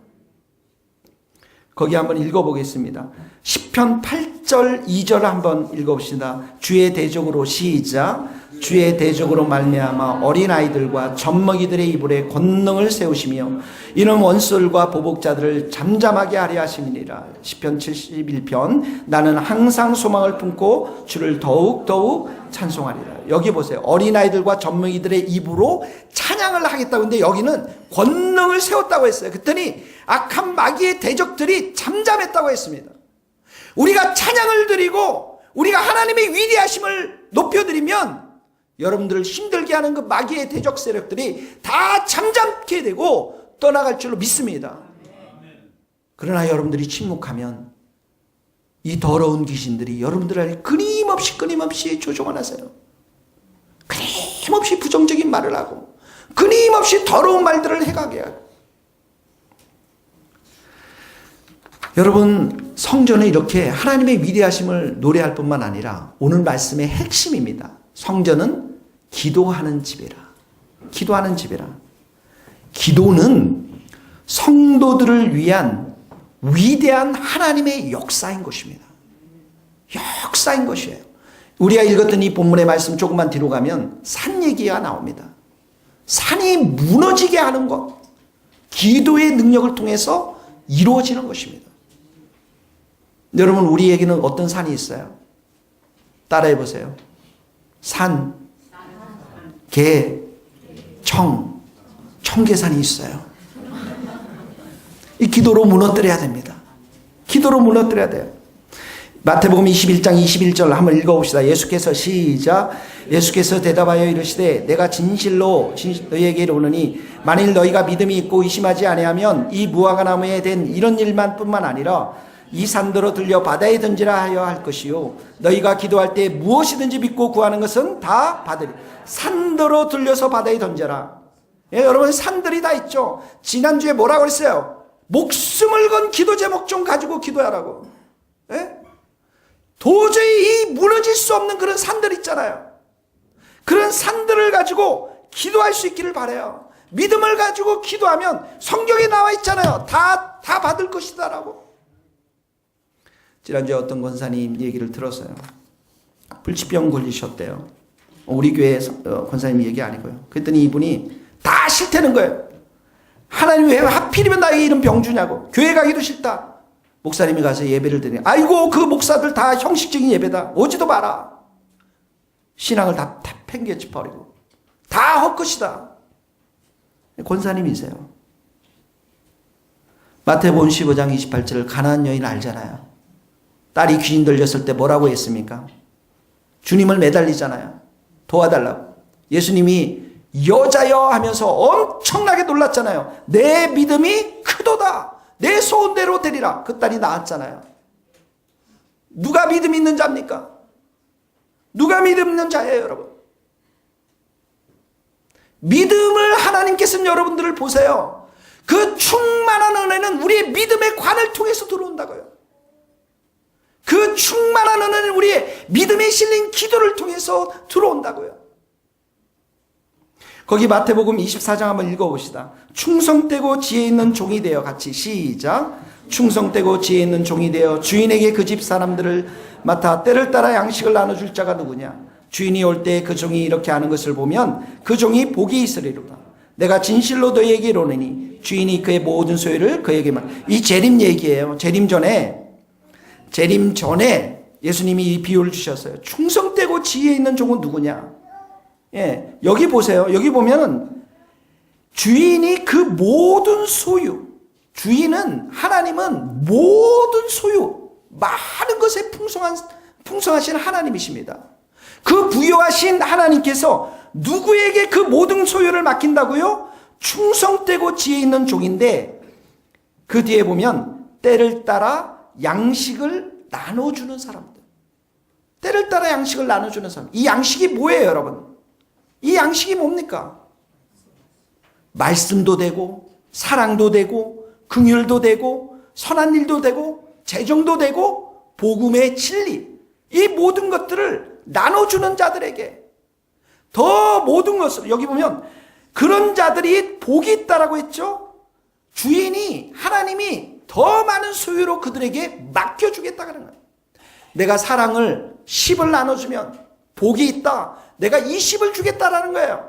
거기 한번 읽어보겠습니다. 시편 8절 2절 한번 읽어봅시다. 주의 대적으로, 시작. 주의 대적으로 말미암아 어린아이들과 젖먹이들의 이불에 권능을 세우시며 이는 원수들과 보복자들을 잠잠하게 하려 하심이니라. 시편 71편 나는 항상 소망을 품고 주를 더욱 찬송하리라. 여기 보세요. 어린아이들과 젖먹이들의 입으로 찬양을 하겠다고 했는데 여기는 권능을 세웠다고 했어요. 그랬더니 악한 마귀의 대적들이 잠잠했다고 했습니다. 우리가 찬양을 드리고 우리가 하나님의 위대하심을 높여드리면 여러분들을 힘들게 하는 그 마귀의 대적 세력들이 다 잠잠게 되고 떠나갈 줄로 믿습니다. 그러나 여러분들이 침묵하면 이 더러운 귀신들이 여러분들을 끊임없이 조종을 하세요. 끊임없이 부정적인 말을 하고 끊임없이 더러운 말들을 해가게 하고. 여러분, 성전은 이렇게 하나님의 위대하심을 노래할 뿐만 아니라 오늘 말씀의 핵심입니다. 성전은 기도하는 집이라. 기도하는 집이라. 기도는 성도들을 위한 위대한 하나님의 역사인 것입니다. 역사인 것이에요. 우리가 읽었던 이 본문의 말씀 조금만 뒤로 가면 산 얘기가 나옵니다. 산이 무너지게 하는 것, 기도의 능력을 통해서 이루어지는 것입니다. 여러분, 우리에게는 어떤 산이 있어요? 따라해 보세요. 산, 개, 청계산이 있어요. 이 기도로 무너뜨려야 됩니다. 기도로 무너뜨려야 돼요. 마태복음 21장 21절 한번 읽어봅시다. 예수께서, 시작. 예수께서 대답하여 이르시되 내가 진실로 너희에게 이르노니 만일 너희가 믿음이 있고 의심하지 아니하면 이 무화과나무에 된 이런 일만 뿐만 아니라 이 산더러 들려 바다에 던지라 하여 할 것이요 너희가 기도할 때 무엇이든지 믿고 구하는 것은 다 받으리. 산더러 들려서 바다에 던져라. 예, 여러분, 산들이 다 있죠. 지난주에 뭐라고 그랬어요? 목숨을 건 기도 제목 좀 가지고 기도하라고. 예? 도저히 이 무너질 수 없는 그런 산들 있잖아요. 그런 산들을 가지고 기도할 수 있기를 바라요. 믿음을 가지고 기도하면 성경에 나와 있잖아요. 다 받을 것이다라고. 지난주에 어떤 권사님 얘기를 들었어요. 불치병 걸리셨대요. 우리 교회 권사님 얘기 아니고요. 그랬더니 이분이 다 싫다는 거예요. 하나님 왜 하필이면 나에게 이런 병 주냐고. 교회 가기도 싫다. 목사님이 가서 예배를 드리니 아이고 그 목사들 다 형식적인 예배다. 오지도 마라. 신앙을 다 팽개쳐 버리고 다 헛것이다. 권사님이세요. 마태복음 15장 28절을 가나안 여인 알잖아요. 딸이 귀신 들렸을 때 뭐라고 했습니까? 주님을 매달리잖아요. 도와달라고. 예수님이 여자여 하면서 엄청나게 놀랐잖아요. 내 믿음이 크도다. 내 소원대로 되리라. 그 딸이 나았잖아요. 누가 믿음 있는 자입니까? 누가 믿음 있는 자예요, 여러분? 믿음을 하나님께서는 여러분들을 보세요. 그 충만한 은혜는 우리의 믿음의 관을 통해서 들어온다고요. 그 충만한 은혜는 우리의 믿음에 실린 기도를 통해서 들어온다고요. 거기 마태복음 24장 한번 읽어봅시다. 충성되고 지혜 있는 종이 되어, 같이 시작. 충성되고 지혜 있는 종이 되어 주인에게 그 집 사람들을 맡아 때를 따라 양식을 나눠줄 자가 누구냐? 주인이 올 때 그 종이 이렇게 하는 것을 보면 그 종이 복이 있으리로다. 내가 진실로 너희에게 이르노니 주인이 그의 모든 소유를 그에게만. 이 재림 얘기예요. 재림 전에 예수님이 이 비유를 주셨어요. 충성되고 지혜 있는 종은 누구냐? 예, 여기 보세요. 여기 보면은 주인이 그 모든 소유, 하나님은 모든 소유, 많은 것에 풍성하신 하나님이십니다. 그 부여하신 하나님께서 누구에게 그 모든 소유를 맡긴다고요? 충성되고 지혜 있는 종인데, 그 뒤에 보면 때를 따라 양식을 나눠주는 사람들. 때를 따라 양식을 나눠주는 사람. 이 양식이 뭐예요, 여러분? 이 양식이 뭡니까? 말씀도 되고, 사랑도 되고, 긍휼도 되고, 선한 일도 되고, 재정도 되고, 복음의 진리. 이 모든 것들을 나눠주는 자들에게 더 모든 것을, 여기 보면 그런 자들이 복이 있다라고 했죠. 주인이, 하나님이 더 많은 소유로 그들에게 맡겨주겠다는 거예요. 내가 사랑을 10을 나눠주면 복이 있다. 내가 20을 주겠다라는 거예요.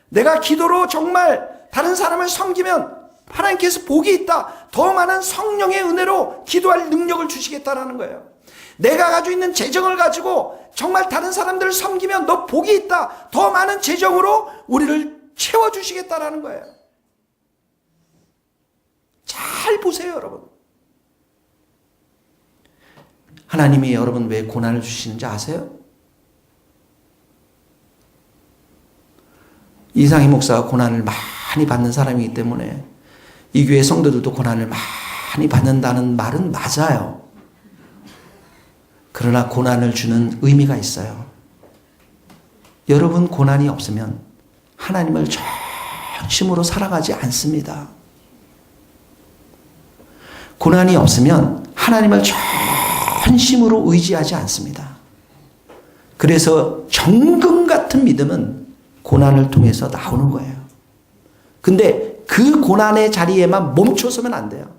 내가 기도로 정말 다른 사람을 섬기면 하나님께서 복이 있다. 더 많은 성령의 은혜로 기도할 능력을 주시겠다라는 거예요. 내가 가지고 있는 재정을 가지고 정말 다른 사람들을 섬기면 너 복이 있다. 더 많은 재정으로 우리를 채워주시겠다라는 거예요. 잘 보세요, 여러분. 하나님이 여러분 왜 고난을 주시는지 아세요? 이상희 목사가 고난을 많이 받는 사람이기 때문에 이 교회 성도들도 고난을 많이 받는다는 말은 맞아요. 그러나 고난을 주는 의미가 있어요. 여러분 고난이 없으면 하나님을 전심으로 살아가지 않습니다. 고난이 없으면 하나님을 전심으로 의지하지 않습니다. 그래서 정금 같은 믿음은 고난을 통해서 나오는 거예요. 근데 그 고난의 자리에만 멈춰서면 안 돼요.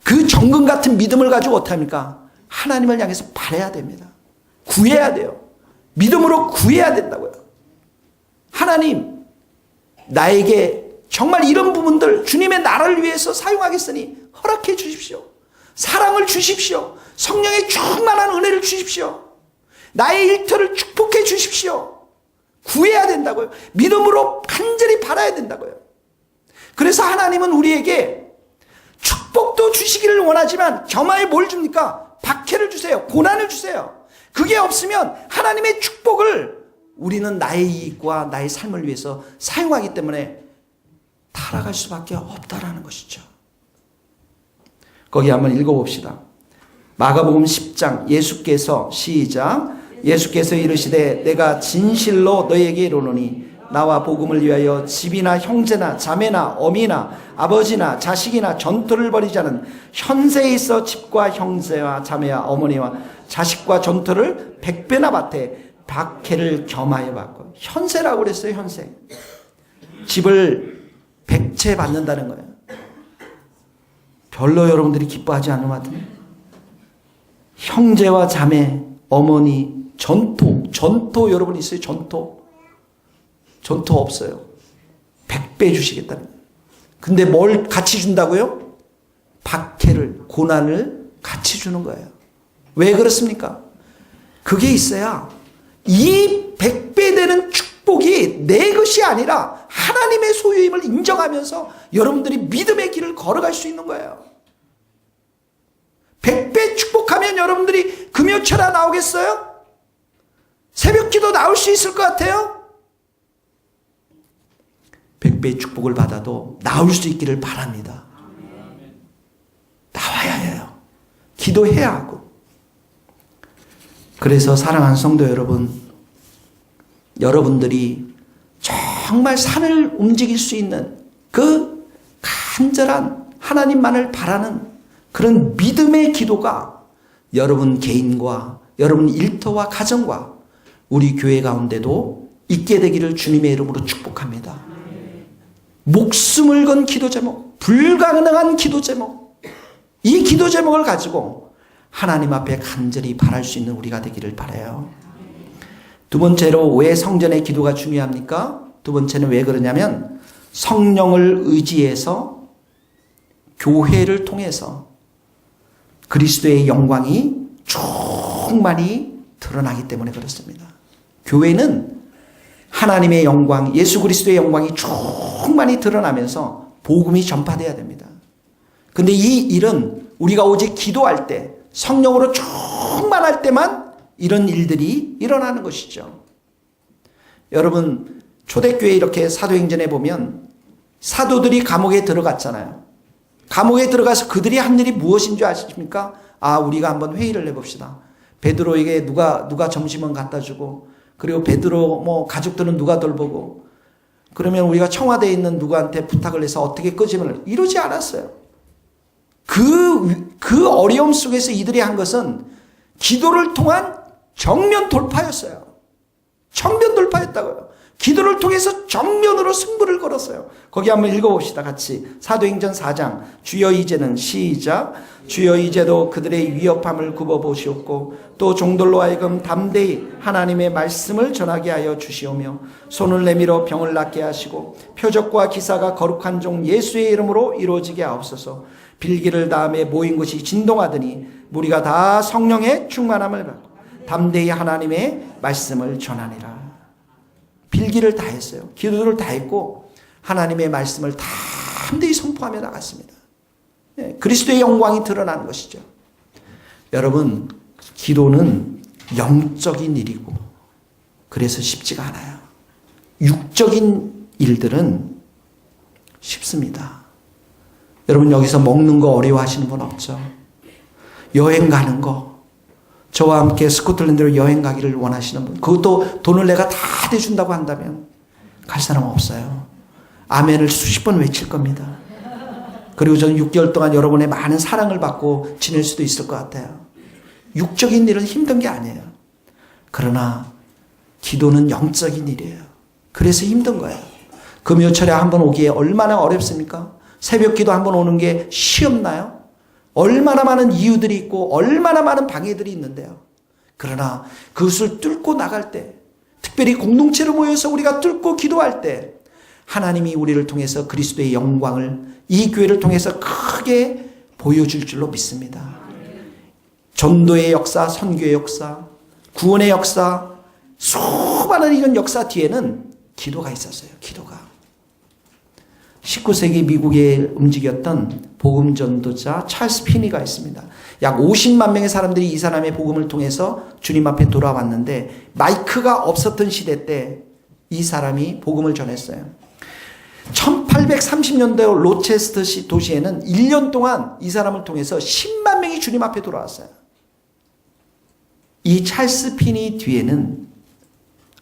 그 정금 같은 믿음을 가지고 어떻게 합니까? 하나님을 향해서 바라야 됩니다. 구해야 돼요. 믿음으로 구해야 된다고요. 하나님, 나에게 정말 이런 부분들 주님의 나라를 위해서 사용하겠으니 허락해 주십시오. 사랑을 주십시오. 성령의 충만한 은혜를 주십시오. 나의 일터를 축복해 주십시오. 구해야 된다고요. 믿음으로 간절히 바라야 된다고요. 그래서 하나님은 우리에게 축복도 주시기를 원하지만 겸하에 뭘 줍니까? 박해를 주세요. 고난을 주세요. 그게 없으면 하나님의 축복을 우리는 나의 이익과 나의 삶을 위해서 사용하기 때문에 타락할 수밖에 없다라는 것이죠. 거기 한번 읽어봅시다. 마가복음 10장 예수께서 시작. 예수께서 이르시되 내가 진실로 너희에게 이르노니 나와 복음을 위하여 집이나 형제나 자매나 어미나 아버지나 자식이나 전토를 벌이지 않은 현세에 있어 집과 형제와 자매와 어머니와 자식과 전토를 100배나 받되 박해를 겸하여 받고. 현세라고 그랬어요. 현세. 집을 100채 받는다는 거예요. 별로 여러분들이 기뻐하지 않는 것 같은데. 형제와 자매, 어머니, 전토 여러분 있어요? 전토 없어요. 100배 주시겠다는 거예요. 근데 뭘 같이 준다고요? 박해를, 고난을 같이 주는 거예요. 왜 그렇습니까? 그게 있어야 이 100배 되는 축복이 내 것이 아니라 하나님의 소유임을 인정하면서 여러분들이 믿음의 길을 걸어갈 수 있는 거예요. 100배 축복하면 여러분들이 금요철야 나오겠어요? 새벽기도 나올 수 있을 것 같아요? 100배의 축복을 받아도 나올 수 있기를 바랍니다. 나와야 해요. 기도해야 하고. 그래서 사랑하는 성도 여러분, 여러분들이 정말 산을 움직일 수 있는 그 간절한 하나님만을 바라는 그런 믿음의 기도가 여러분 개인과 여러분 일터와 가정과 우리 교회 가운데도 있게 되기를 주님의 이름으로 축복합니다. 목숨을 건 기도 제목, 불가능한 기도 제목, 이 기도 제목을 가지고 하나님 앞에 간절히 바랄 수 있는 우리가 되기를 바라요. 두 번째로 왜 성전의 기도가 중요합니까? 두 번째는 왜 그러냐면 성령을 의지해서 교회를 통해서 그리스도의 영광이 충만히 드러나기 때문에 그렇습니다. 교회는 하나님의 영광, 예수 그리스도의 영광이 충만히 드러나면서 복음이 전파돼야 됩니다. 근데 이 일은 우리가 오직 기도할 때, 성령으로 충만할 때만 이런 일들이 일어나는 것이죠. 여러분, 초대교회 이렇게 사도행전에 보면 사도들이 감옥에 들어갔잖아요. 감옥에 들어가서 그들이 한 일이 무엇인 줄 아십니까? 우리가 한번 회의를 해봅시다. 베드로에게 누가 점심은 갖다 주고, 그리고 베드로 가족들은 누가 돌보고, 그러면 우리가 청와대에 있는 누구한테 부탁을 해서 어떻게 끄집을, 이러지 않았어요. 그 어려움 속에서 이들이 한 것은 기도를 통한 정면 돌파였어요. 정면 돌파였다고요. 기도를 통해서 정면으로 승부를 걸었어요. 거기 한번 읽어봅시다. 같이. 사도행전 4장. 주여 이제는 시작. 주여 이제도 그들의 위협함을 굽어보시옵고 또 종들로 하여금 담대히 하나님의 말씀을 전하게 하여 주시오며 손을 내밀어 병을 낫게 하시고 표적과 기사가 거룩한 종 예수의 이름으로 이루어지게 하옵소서. 빌기를 다음에 모인 곳이 진동하더니 무리가 다 성령의 충만함을 받고 담대히 하나님의 말씀을 전하니라. 빌기를 다 했어요. 기도를 다 했고 하나님의 말씀을 담대히 선포하며 나갔습니다. 그리스도의 영광이 드러나는 것이죠. 여러분, 기도는 영적인 일이고 그래서 쉽지가 않아요. 육적인 일들은 쉽습니다. 여러분, 여기서 먹는 거 어려워하시는 분 없죠? 여행 가는 거, 저와 함께 스코틀랜드로 여행 가기를 원하시는 분, 그것도 돈을 내가 다 대준다고 한다면 갈 사람 없어요. 아멘을 수십 번 외칠 겁니다. 그리고 저는 6개월 동안 여러분의 많은 사랑을 받고 지낼 수도 있을 것 같아요. 육적인 일은 힘든 게 아니에요. 그러나 기도는 영적인 일이에요. 그래서 힘든 거예요. 금요철에 한번 오기에 얼마나 어렵습니까? 새벽 기도 한번 오는 게 쉬웠나요? 얼마나 많은 이유들이 있고 얼마나 많은 방해들이 있는데요. 그러나 그것을 뚫고 나갈 때, 특별히 공동체로 모여서 우리가 뚫고 기도할 때 하나님이 우리를 통해서 그리스도의 영광을 이 교회를 통해서 크게 보여줄 줄로 믿습니다. 전도의 역사, 선교의 역사, 구원의 역사, 수많은 이런 역사 뒤에는 기도가 있었어요. 기도가. 19세기 미국에 움직였던 복음 전도자 찰스 피니가 있습니다. 약 50만 명의 사람들이 이 사람의 복음을 통해서 주님 앞에 돌아왔는데 마이크가 없었던 시대 때 이 사람이 복음을 전했어요. 1830년대 로체스터 도시에는 1년 동안 이 사람을 통해서 10만 명이 주님 앞에 돌아왔어요. 이 찰스 피니 뒤에는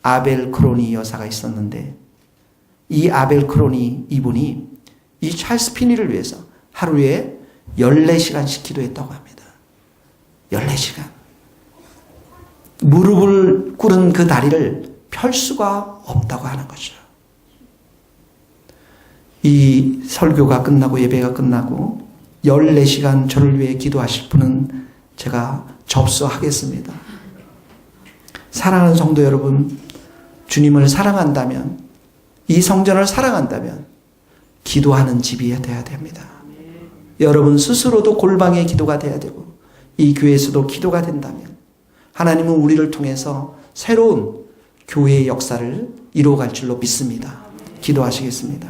아벨 크로니 여사가 있었는데 이 아벨 크로니 이분이 이 찰스 피니를 위해서 하루에 14시간씩 기도했다고 합니다. 14시간. 무릎을 꿇은 그 다리를 펼 수가 없다고 하는 거죠. 이 설교가 끝나고 예배가 끝나고 14시간 저를 위해 기도하실 분은 제가 접수하겠습니다. 사랑하는 성도 여러분, 주님을 사랑한다면, 이 성전을 사랑한다면 기도하는 집이 되어야 됩니다. 여러분 스스로도 골방의 기도가 돼야 되고 이 교회에서도 기도가 된다면 하나님은 우리를 통해서 새로운 교회의 역사를 이루어갈 줄로 믿습니다. 기도하시겠습니다.